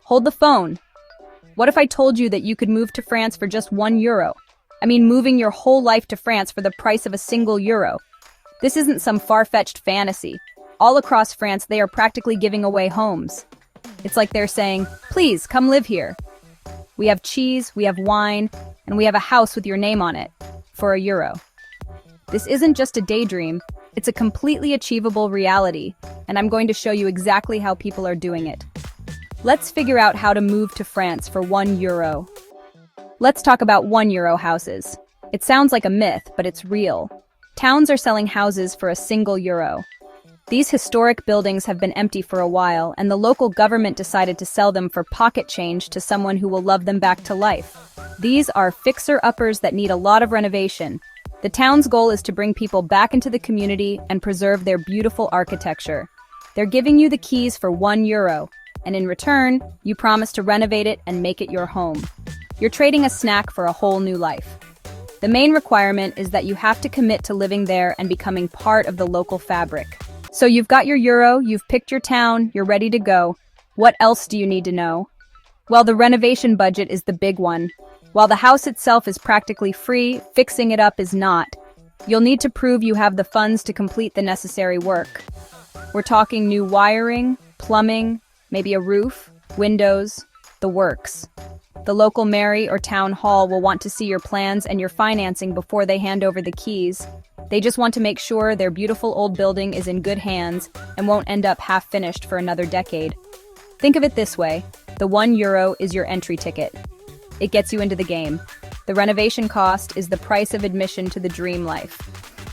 Hold the phone. What if I told you that you could move to France for just €1? I mean, moving your whole life to France for the price of a single euro. This isn't some far-fetched fantasy. All across France, they are practically giving away homes. It's like they're saying, please, come live here. We have cheese, we have wine, and we have a house with your name on it, for €1. This isn't just a daydream, it's a completely achievable reality, and I'm going to show you exactly how people are doing it. Let's figure out how to move to France for €1. Let's talk about €1 houses. It sounds like a myth, but it's real. Towns are selling houses for a single euro. These historic buildings have been empty for a while, and the local government decided to sell them for pocket change to someone who will love them back to life. These are fixer-uppers that need a lot of renovation. The town's goal is to bring people back into the community and preserve their beautiful architecture. They're giving you the keys for €1, and in return, you promise to renovate it and make it your home. You're trading a snack for a whole new life. The main requirement is that you have to commit to living there and becoming part of the local fabric. So you've got your euro, you've picked your town, you're ready to go. What else do you need to know? Well, the renovation budget is the big one. While the house itself is practically free, fixing it up is not. You'll need to prove you have the funds to complete the necessary work. We're talking new wiring, plumbing, maybe a roof, windows, the works. The local mairie or town hall will want to see your plans and your financing before they hand over the keys. They just want to make sure their beautiful old building is in good hands and won't end up half-finished for another decade. Think of it this way. The €1 is your entry ticket. It gets you into the game. The renovation cost is the price of admission to the dream life.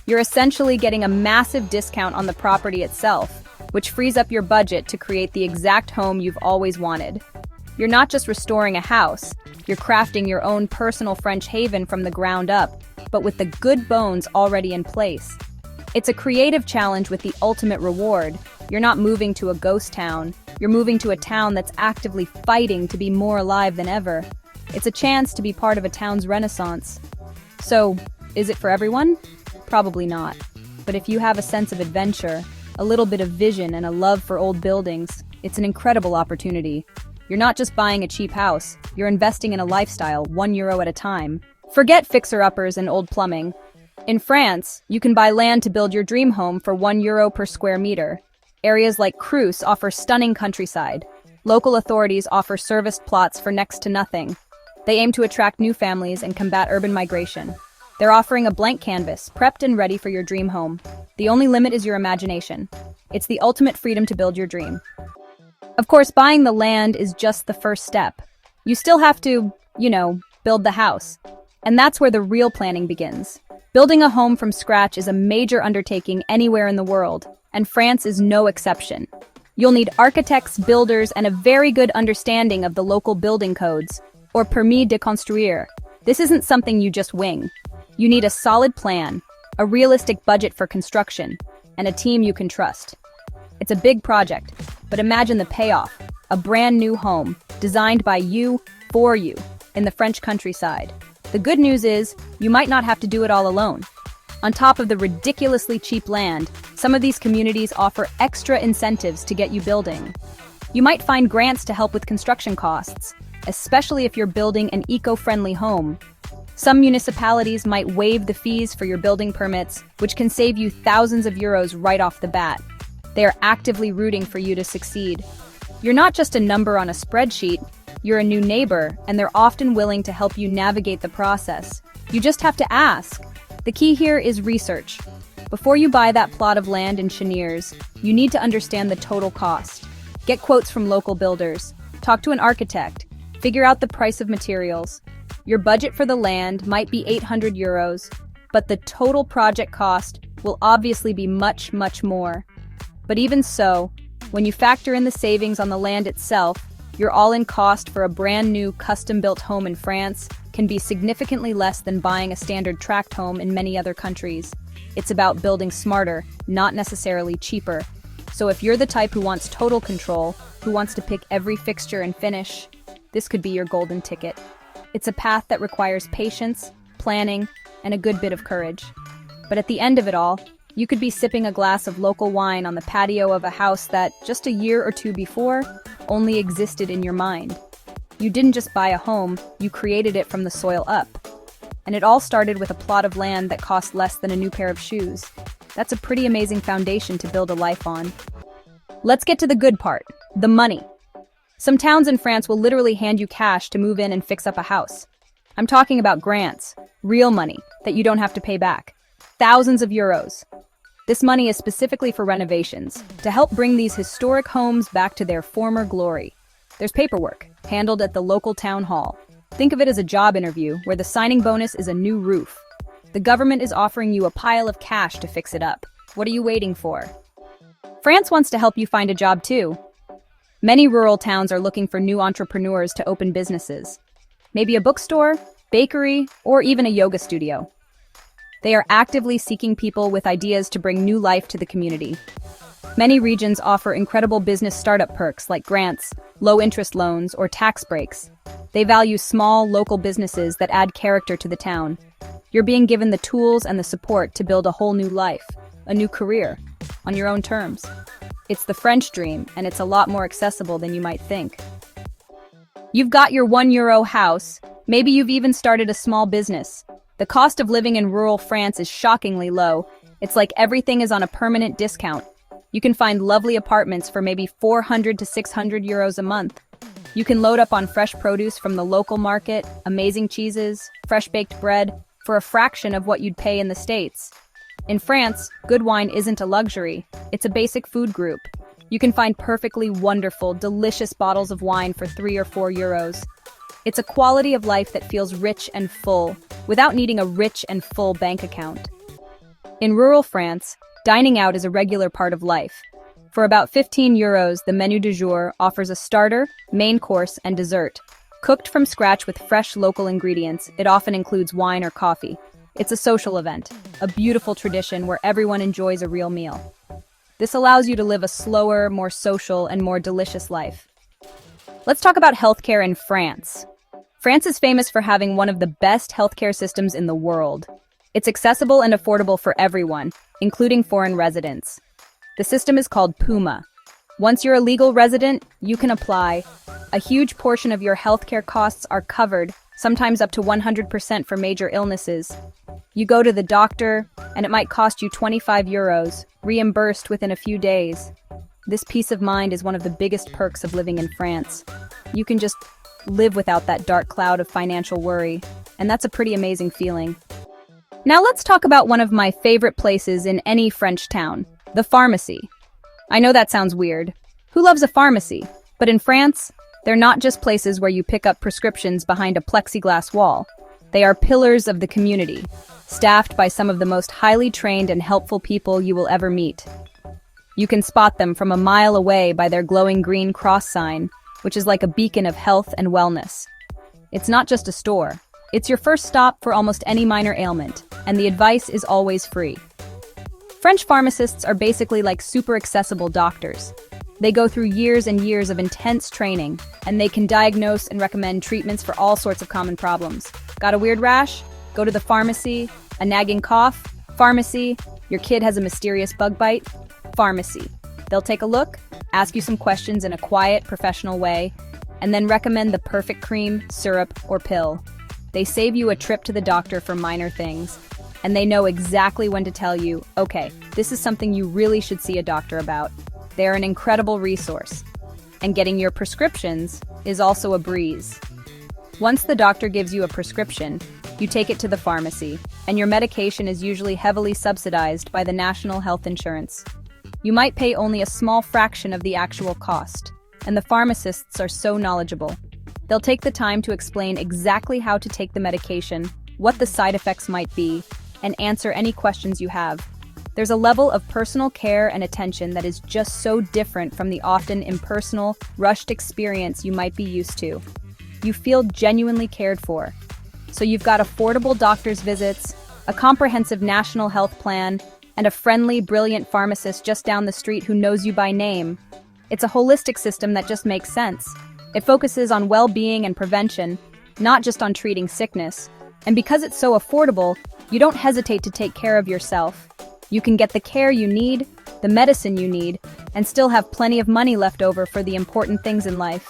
You're essentially getting a massive discount on the property itself, which frees up your budget to create the exact home you've always wanted. You're not just restoring a house, you're crafting your own personal French haven from the ground up, but with the good bones already in place. It's a creative challenge with the ultimate reward. You're not moving to a ghost town, you're moving to a town that's actively fighting to be more alive than ever. It's a chance to be part of a town's renaissance. So, is it for everyone? Probably not. But if you have a sense of adventure, a little bit of vision, and a love for old buildings, it's an incredible opportunity. You're not just buying a cheap house, you're investing in a lifestyle, €1 at a time. Forget fixer-uppers and old plumbing. In France, you can buy land to build your dream home for €1 per square meter. Areas like Creuse offer stunning countryside. Local authorities offer serviced plots for next to nothing. They aim to attract new families and combat urban migration. They're offering a blank canvas, prepped and ready for your dream home. The only limit is your imagination. It's the ultimate freedom to build your dream. Of course, buying the land is just the first step. You still have to, build the house. And that's where the real planning begins. Building a home from scratch is a major undertaking anywhere in the world, and France is no exception. You'll need architects, builders, and a very good understanding of the local building codes, or permis de construire. This isn't something you just wing. You need a solid plan, a realistic budget for construction, and a team you can trust. It's a big project, but imagine the payoff. A brand new home, designed by you, for you, in the French countryside. The good news is, you might not have to do it all alone. On top of the ridiculously cheap land, some of these communities offer extra incentives to get you building. You might find grants to help with construction costs, especially if you're building an eco-friendly home. Some municipalities might waive the fees for your building permits, which can save you thousands of euros right off the bat. They are actively rooting for you to succeed. You're not just a number on a spreadsheet, you're a new neighbor, and they're often willing to help you navigate the process. You just have to ask. The key here is research. Before you buy that plot of land in Cheniers, you need to understand the total cost. Get quotes from local builders. Talk to an architect. Figure out the price of materials. Your budget for the land might be €800, but the total project cost will obviously be much, much more. But even so, when you factor in the savings on the land itself, your all-in cost for a brand new custom-built home in France can be significantly less than buying a standard tract home in many other countries. It's about building smarter, not necessarily cheaper. So if you're the type who wants total control, who wants to pick every fixture and finish, this could be your golden ticket. It's a path that requires patience, planning, and a good bit of courage. But at the end of it all, you could be sipping a glass of local wine on the patio of a house that, just a year or two before, only existed in your mind. You didn't just buy a home, you created it from the soil up. And it all started with a plot of land that cost less than a new pair of shoes. That's a pretty amazing foundation to build a life on. Let's get to the good part, the money. Some towns in France will literally hand you cash to move in and fix up a house. I'm talking about grants, real money that you don't have to pay back. Thousands of euros. This money is specifically for renovations, to help bring these historic homes back to their former glory. There's paperwork, handled at the local town hall. Think of it as a job interview, where the signing bonus is a new roof. The government is offering you a pile of cash to fix it up. What are you waiting for? France wants to help you find a job too. Many rural towns are looking for new entrepreneurs to open businesses. Maybe a bookstore, bakery, or even a yoga studio. They are actively seeking people with ideas to bring new life to the community. Many regions offer incredible business startup perks like grants, low-interest loans, or tax breaks. They value small, local businesses that add character to the town. You're being given the tools and the support to build a whole new life, a new career, on your own terms. It's the French dream, and it's a lot more accessible than you might think. You've got your €1 house. Maybe you've even started a small business. The cost of living in rural France is shockingly low. It's like everything is on a permanent discount. You can find lovely apartments for maybe 400 to 600 euros a month. You can load up on fresh produce from the local market, amazing cheeses, fresh baked bread, for a fraction of what you'd pay in the States. In France, good wine isn't a luxury. It's a basic food group. You can find perfectly wonderful, delicious bottles of wine for 3 or 4 euros. It's a quality of life that feels rich and full, without needing a rich and full bank account. In rural France, dining out is a regular part of life. For about 15 euros, the menu du jour offers a starter, main course, and dessert. Cooked from scratch with fresh local ingredients, it often includes wine or coffee. It's a social event, a beautiful tradition where everyone enjoys a real meal. This allows you to live a slower, more social, and more delicious life. Let's talk about healthcare in France. France is famous for having one of the best healthcare systems in the world. It's accessible and affordable for everyone, including foreign residents. The system is called PUMA. Once you're a legal resident, you can apply. A huge portion of your healthcare costs are covered, sometimes up to 100% for major illnesses. You go to the doctor, and it might cost you 25 euros, reimbursed within a few days. This peace of mind is one of the biggest perks of living in France. You can just live without that dark cloud of financial worry, and that's a pretty amazing feeling. Now let's talk about one of my favorite places in any French town, the pharmacy. I know that sounds weird. Who loves a pharmacy? But in France, they're not just places where you pick up prescriptions behind a plexiglass wall. They are pillars of the community, staffed by some of the most highly trained and helpful people you will ever meet. You can spot them from a mile away by their glowing green cross sign, which is like a beacon of health and wellness. It's not just a store. It's your first stop for almost any minor ailment, and the advice is always free. French pharmacists are basically like super accessible doctors. They go through years and years of intense training, and they can diagnose and recommend treatments for all sorts of common problems. Got a weird rash? Go to the pharmacy. A nagging cough? Pharmacy. Your kid has a mysterious bug bite? Pharmacy. They'll take a look, ask you some questions in a quiet, professional way, and then recommend the perfect cream, syrup, or pill. They save you a trip to the doctor for minor things, and they know exactly when to tell you, okay, this is something you really should see a doctor about. They're an incredible resource. And getting your prescriptions is also a breeze. Once the doctor gives you a prescription, you take it to the pharmacy, and your medication is usually heavily subsidized by the National Health Insurance. You might pay only a small fraction of the actual cost, and the pharmacists are so knowledgeable. They'll take the time to explain exactly how to take the medication, what the side effects might be, and answer any questions you have. There's a level of personal care and attention that is just so different from the often impersonal, rushed experience you might be used to. You feel genuinely cared for. So you've got affordable doctor's visits, a comprehensive national health plan, and a friendly, brilliant pharmacist just down the street who knows you by name. It's a holistic system that just makes sense. It focuses on well-being and prevention, not just on treating sickness. And because it's so affordable, you don't hesitate to take care of yourself. You can get the care you need, the medicine you need, and still have plenty of money left over for the important things in life.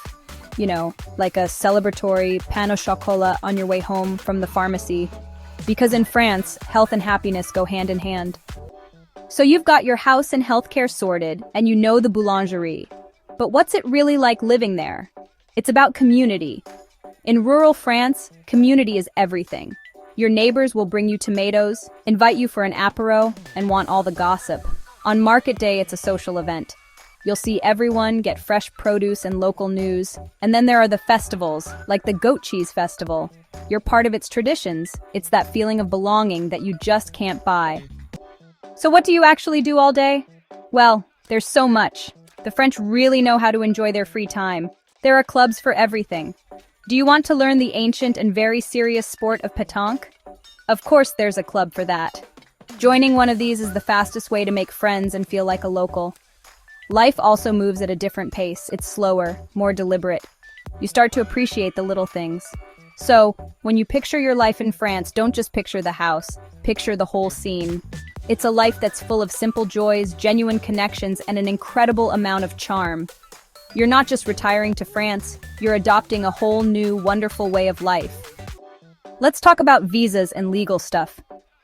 You know, like a celebratory pain au chocolat on your way home from the pharmacy. Because in France, health and happiness go hand in hand. So you've got your house and healthcare sorted, and you know the boulangerie. But what's it really like living there? It's about community. In rural France, community is everything. Your neighbors will bring you tomatoes, invite you for an apéro, and want all the gossip. On market day, it's a social event. You'll see everyone get fresh produce and local news. And then there are the festivals, like the goat cheese festival. You're part of its traditions. It's that feeling of belonging that you just can't buy. So what do you actually do all day? Well, there's so much. The French really know how to enjoy their free time. There are clubs for everything. Do you want to learn the ancient and very serious sport of pétanque? Of course there's a club for that. Joining one of these is the fastest way to make friends and feel like a local. Life also moves at a different pace. It's slower, more deliberate. You start to appreciate the little things. So, when you picture your life in France, don't just picture the house, picture the whole scene. It's a life that's full of simple joys, genuine connections, and an incredible amount of charm. You're not just retiring to France, you're adopting a whole new, wonderful way of life. Let's talk about visas and legal stuff.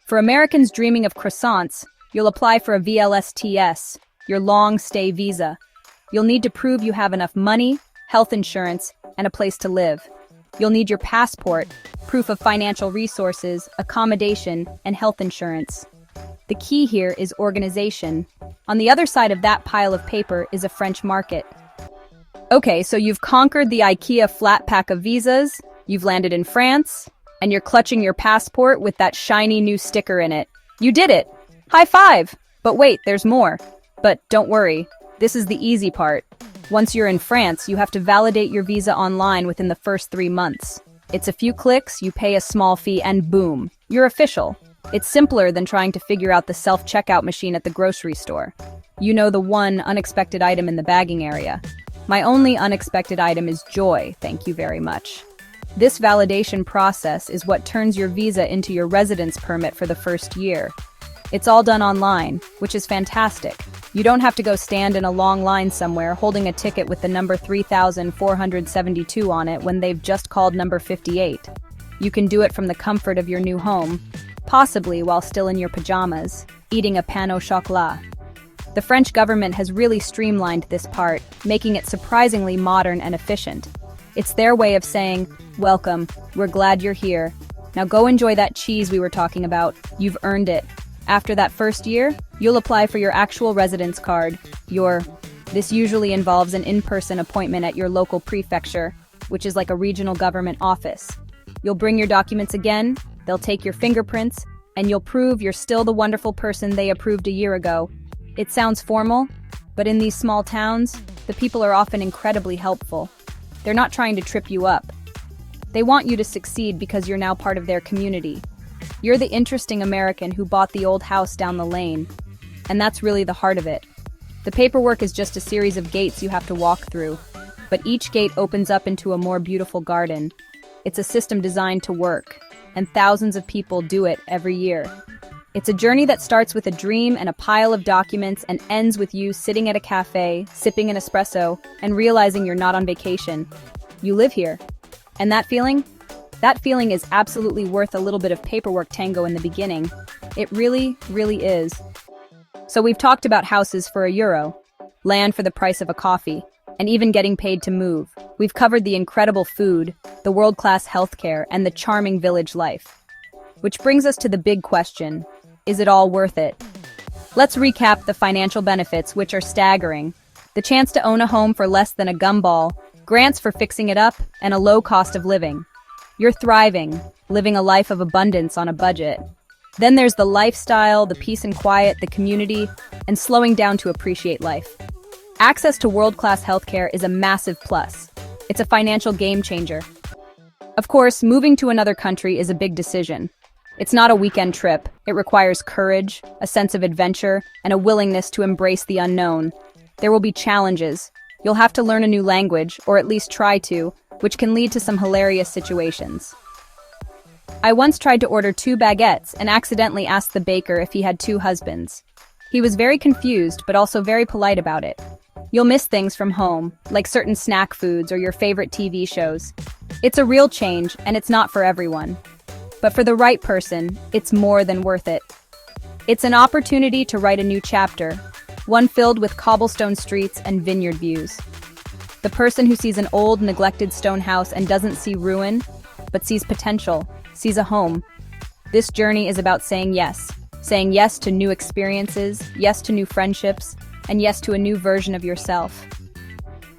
For Americans dreaming of croissants, you'll apply for a VLSTS, your long-stay visa. You'll need to prove you have enough money, health insurance, and a place to live. You'll need your passport, proof of financial resources, accommodation, and health insurance. The key here is organization. On the other side of that pile of paper is a French market. Okay, so you've conquered the IKEA flat pack of visas, you've landed in France, and you're clutching your passport with that shiny new sticker in it. You did it! High five! But wait, there's more. But don't worry, this is the easy part. Once you're in France, you have to validate your visa online within the first 3 months. It's a few clicks, you pay a small fee, and boom, you're official. It's simpler than trying to figure out the self-checkout machine at the grocery store. You know, the one unexpected item in the bagging area. My only unexpected item is joy, thank you very much. This validation process is what turns your visa into your residence permit for the first year. It's all done online, which is fantastic. You don't have to go stand in a long line somewhere holding a ticket with the number 3472 on it when they've just called number 58. You can do it from the comfort of your new home, possibly while still in your pajamas, eating a pain au chocolat. The French government has really streamlined this part, making it surprisingly modern and efficient. It's their way of saying, welcome, we're glad you're here. Now go enjoy that cheese we were talking about. You've earned it. After that first year, you'll apply for your actual residence card. This usually involves an in-person appointment at your local prefecture, which is like a regional government office. You'll bring your documents again, they'll take your fingerprints, and you'll prove you're still the wonderful person they approved a year ago. It sounds formal, but in these small towns, the people are often incredibly helpful. They're not trying to trip you up. They want you to succeed because you're now part of their community. You're the interesting American who bought the old house down the lane. And that's really the heart of it. The paperwork is just a series of gates you have to walk through, but each gate opens up into a more beautiful garden. It's a system designed to work, and thousands of people do it every year. It's a journey that starts with a dream and a pile of documents and ends with you sitting at a cafe, sipping an espresso, and realizing you're not on vacation. You live here. And that feeling? That feeling is absolutely worth a little bit of paperwork tango in the beginning. It really, really is. So we've talked about houses for €1, land for the price of a coffee, and even getting paid to move. We've covered the incredible food, the world-class healthcare, and the charming village life. Which brings us to the big question, is it all worth it? Let's recap the financial benefits, which are staggering. The chance to own a home for less than a gumball, grants for fixing it up, and a low cost of living. You're thriving, living a life of abundance on a budget. Then there's the lifestyle, the peace and quiet, the community, and slowing down to appreciate life. Access to world-class healthcare is a massive plus. It's a financial game changer. Of course, moving to another country is a big decision. It's not a weekend trip. It requires courage, a sense of adventure, and a willingness to embrace the unknown. There will be challenges. You'll have to learn a new language, or at least try to, which can lead to some hilarious situations. I once tried to order 2 baguettes and accidentally asked the baker if he had 2 husbands. He was very confused, but also very polite about it. You'll miss things from home, like certain snack foods or your favorite TV shows. It's a real change, and it's not for everyone. But for the right person, it's more than worth it. It's an opportunity to write a new chapter, one filled with cobblestone streets and vineyard views. The person who sees an old, neglected stone house and doesn't see ruin, but sees potential, sees a home. This journey is about saying yes to new experiences, yes to new friendships, and yes to a new version of yourself.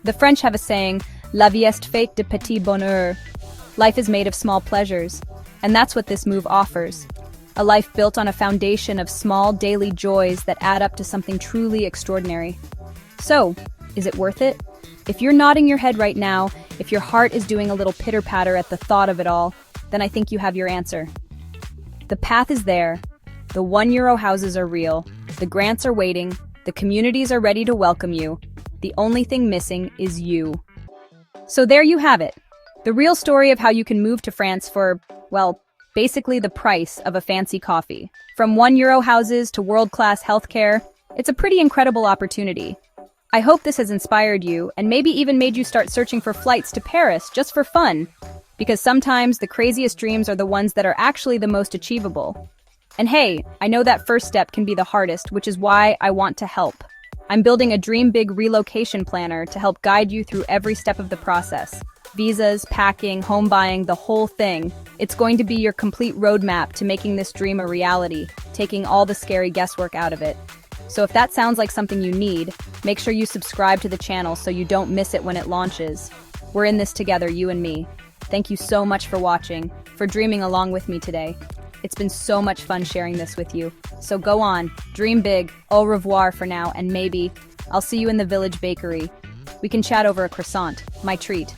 The French have a saying, La vie est faite de petits bonheurs. Life is made of small pleasures, and that's what this move offers. A life built on a foundation of small daily joys that add up to something truly extraordinary. So, is it worth it? If you're nodding your head right now, if your heart is doing a little pitter-patter at the thought of it all, then I think you have your answer. The path is there. The €1 houses are real. The grants are waiting. The communities are ready to welcome you. The only thing missing is you. So there you have it. The real story of how you can move to France for, well, basically the price of a fancy coffee. From €1 houses to world-class healthcare, it's a pretty incredible opportunity. I hope this has inspired you and maybe even made you start searching for flights to Paris just for fun. Because sometimes the craziest dreams are the ones that are actually the most achievable. And hey, I know that first step can be the hardest, which is why I want to help. I'm building a Dream Big relocation planner to help guide you through every step of the process. Visas, packing, home buying, the whole thing. It's going to be your complete roadmap to making this dream a reality, taking all the scary guesswork out of it. So if that sounds like something you need, make sure you subscribe to the channel so you don't miss it when it launches. We're in this together, you and me. Thank you so much for watching, for dreaming along with me today. It's been so much fun sharing this with you. So go on, dream big, au revoir for now, and maybe I'll see you in the village bakery. We can chat over a croissant, my treat.